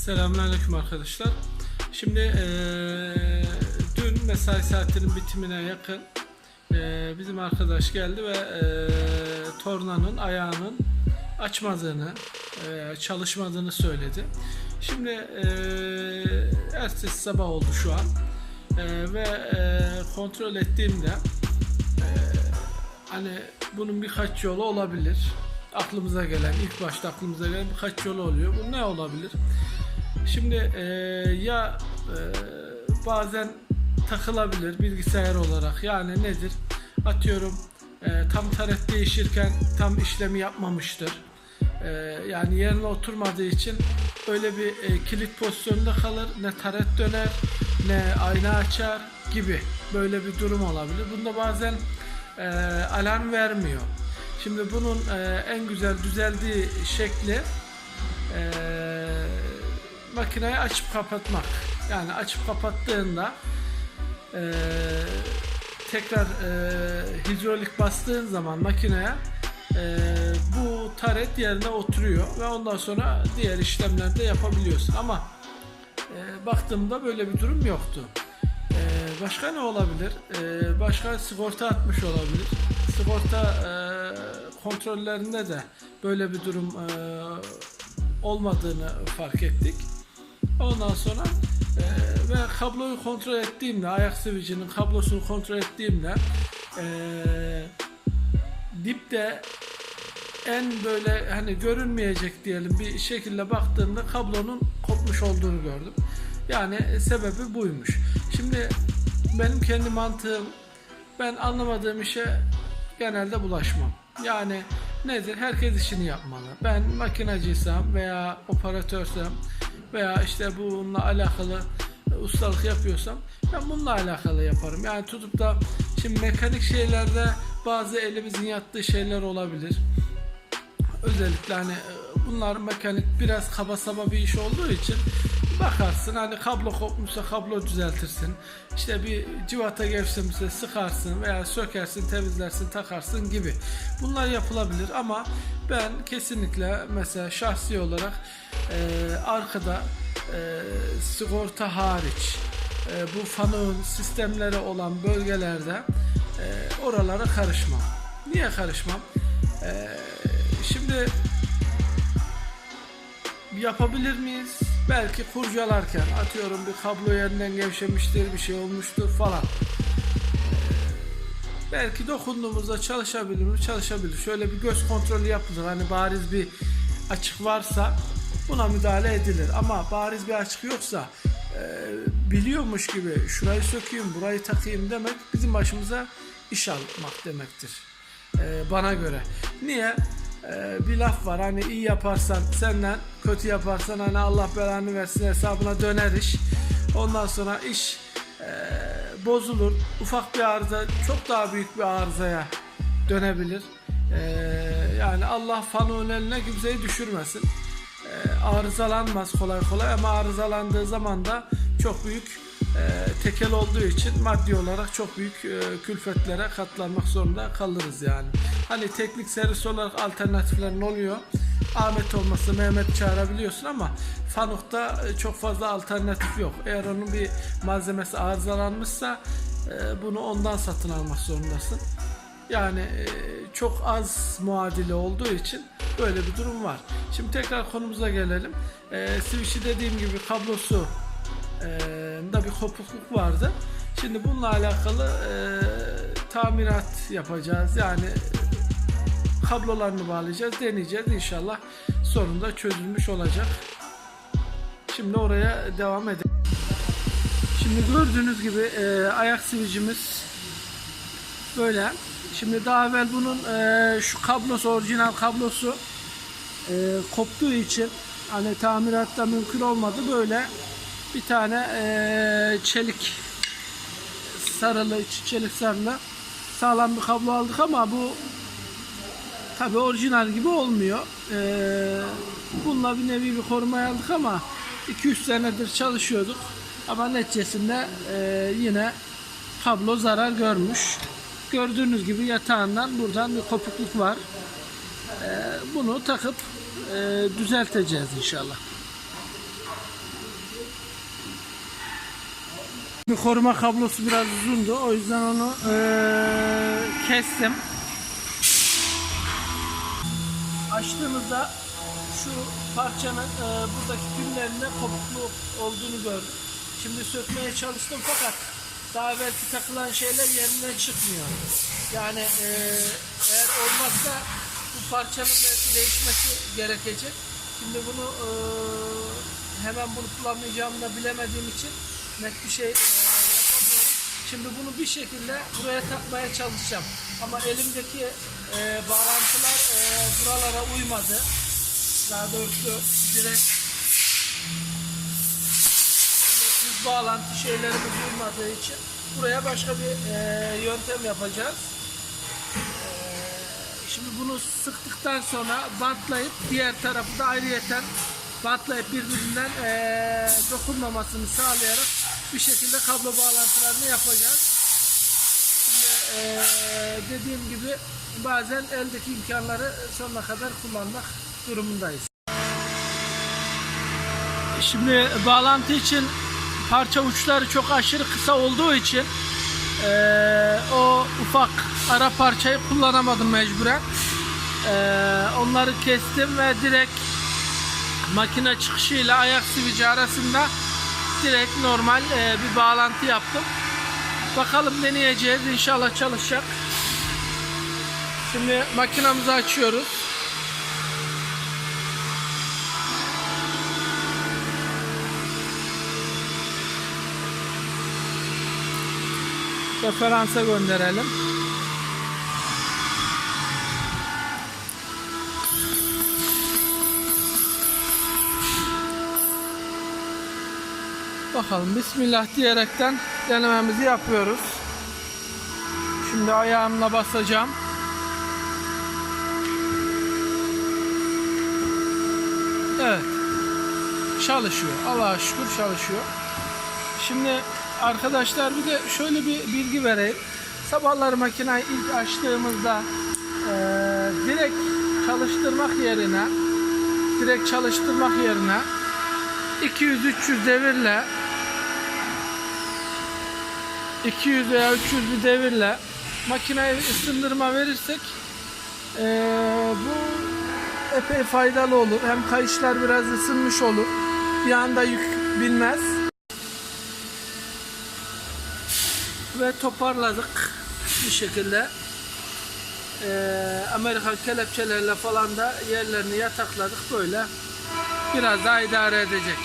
Selamünaleyküm arkadaşlar. Şimdi dün mesai saatinin bitimine yakın bizim arkadaş geldi ve tornanın ayağının açmadığını, çalışmadığını söyledi. Şimdi ertesi sabah oldu şu an ve kontrol ettiğimde hani bunun birkaç yolu olabilir. Aklımıza gelen, ilk başta aklımıza gelen birkaç yolu oluyor. Bu ne olabilir? Şimdi bazen takılabilir bilgisayar olarak. Yani nedir? Atıyorum tam taret değişirken tam işlemi yapmamıştır. Yani yerine oturmadığı için öyle bir kilit pozisyonunda kalır. Ne taret döner, ne ayna açar gibi böyle bir durum olabilir. Bunda bazen alarm vermiyor. Şimdi bunun en güzel düzeldiği şekli makineyi açıp kapatmak. Yani açıp kapattığında tekrar hidrolik bastığın zaman makineye bu taret yerine oturuyor ve ondan sonra diğer işlemleri de yapabiliyorsun. Ama baktığımda böyle bir durum yoktu. Başka ne olabilir? Başka sigorta atmış olabilir. Sigorta kontrollerinde de böyle bir durum olmadığını fark ettik. Ondan sonra ve kabloyu kontrol ettiğimde, ayak switch'inin kablosunu kontrol ettiğimde dipte en böyle hani görünmeyecek diyelim bir şekilde baktığımda kablonun kopmuş olduğunu gördüm. Yani sebebi buymuş. Şimdi benim kendi mantığım, ben anlamadığım işe genelde bulaşmam. Yani nedir? Herkes işini yapmalı. Ben makinacıysam veya operatörsem veya işte bununla alakalı ustalık yapıyorsam ben bununla alakalı yaparım. Yani tutup da şimdi mekanik şeylerde bazı elimizin yattığı şeyler olabilir. Özellikle hani bunlar mekanik biraz kaba saba bir iş olduğu için bakarsın, hani kablo kopmuşsa kablo düzeltirsin, işte bir civata gevşemişse sıkarsın veya sökersin, temizlersin, takarsın gibi bunlar yapılabilir. Ama ben kesinlikle mesela şahsi olarak arkada sigorta hariç bu fanın sistemleri olan bölgelerde oralara karışmam. Niye karışmam? Şimdi yapabilir miyiz? Belki kurcalarken atıyorum bir kablo yerinden gevşemiştir, bir şey olmuştur falan. Belki dokunduğumuzda çalışabilir mi? Çalışabilir. Şöyle bir göz kontrolü yapılır. Hani bariz bir açık varsa buna müdahale edilir. Ama bariz bir açık yoksa biliyormuş gibi şurayı sökeyim, burayı takayım demek bizim başımıza iş almak demektir. Bana göre. Niye? Bir laf var, hani iyi yaparsan senden, kötü yaparsan hani Allah belanı versin hesabına döner iş. Ondan sonra iş bozulur. Ufak bir arıza çok daha büyük bir arızaya dönebilir. Yani Allah fanın eline kimseyi düşürmesin. Arızalanmaz kolay kolay ama arızalandığı zaman da çok büyük tekel olduğu için maddi olarak çok büyük külfetlere katlanmak zorunda kalırız yani. Hani teknik servis olarak alternatiflerin oluyor. Ahmet olmasa Mehmet çağırabiliyorsun ama Fanuk'ta çok fazla alternatif yok. Eğer onun bir malzemesi arızalanmışsa bunu ondan satın almak zorundasın. Yani çok az muadili olduğu için böyle bir durum var. Şimdi tekrar konumuza gelelim. Switch'i dediğim gibi kablosu da bir kopukluk vardı. Şimdi bununla alakalı tamirat yapacağız. Yani kablolarını bağlayacağız, deneyeceğiz. İnşallah sorun da çözülmüş olacak. Şimdi oraya devam edelim. Şimdi gördüğünüz gibi ayak switch'imiz böyle. Şimdi daha evvel bunun şu kablosu, orijinal kablosu koptuğu için hani tamiratta mümkün olmadı. Böyle bir tane çelik sarılı, çelik sarılı sağlam bir kablo aldık ama bu tabi orijinal gibi olmuyor. Bununla bir nevi bir koruma aldık ama 2-3 senedir çalışıyorduk ama neticesinde yine kablo zarar görmüş. Gördüğünüz gibi yatağından buradan bir kopukluk var. Bunu takıp düzelteceğiz inşallah. Bir koruma kablosu biraz uzundu. O yüzden onu kestim. Açtığımızda şu parçanın buradaki pünlerinde kopukluk olduğunu gördüm. Şimdi sökmeye çalıştım fakat daha belki takılan şeyler yerinden çıkmıyor. Yani eğer olmazsa bu parçanın belki değişmesi gerekecek. Şimdi bunu hemen bunu kullanmayacağımı da bilemediğim için net bir şey yapamıyorum. Şimdi bunu bir şekilde buraya takmaya çalışacağım. Ama elimdeki bağlantılar buralara uymadı. Daha doğrusu direkt düz bağlantı şeylerimiz uymadığı için buraya başka bir yöntem yapacağız. Şimdi bunu sıktıktan sonra bantlayıp diğer tarafı da ayrıyeten bantlayıp birbirinden dokunmamasını sağlayarak bir şekilde kablo bağlantılarını yapacağız. Şimdi dediğim gibi bazen eldeki imkanları sonuna kadar kullanmak durumundayız. Şimdi bağlantı için parça uçları çok aşırı kısa olduğu için o ufak ara parçayı kullanamadım mecburen. Onları kestim ve direkt makine çıkışıyla ayak sivici arasında direkt normal bir bağlantı yaptım. Bakalım, deneyeceğiz. İnşallah çalışacak. Şimdi makinamızı açıyoruz. Referansa gönderelim. Bakalım, Bismillah diyerekten denememizi yapıyoruz. Şimdi ayağımla basacağım. Evet. Çalışıyor. Allah'a şükür çalışıyor. Şimdi arkadaşlar bir de şöyle bir bilgi vereyim. Sabahları makineyi ilk açtığımızda direkt çalıştırmak yerine 200-300 devirle 200 veya 300 bir devirle makineye ısındırma verirsek bu epey faydalı olur. Hem kayışlar biraz ısınmış olur. Bir anda yük binmez. Ve toparladık bir şekilde. Amerikan kelepçelerle falan da yerlerini yatakladık, böyle biraz daha idare edecek.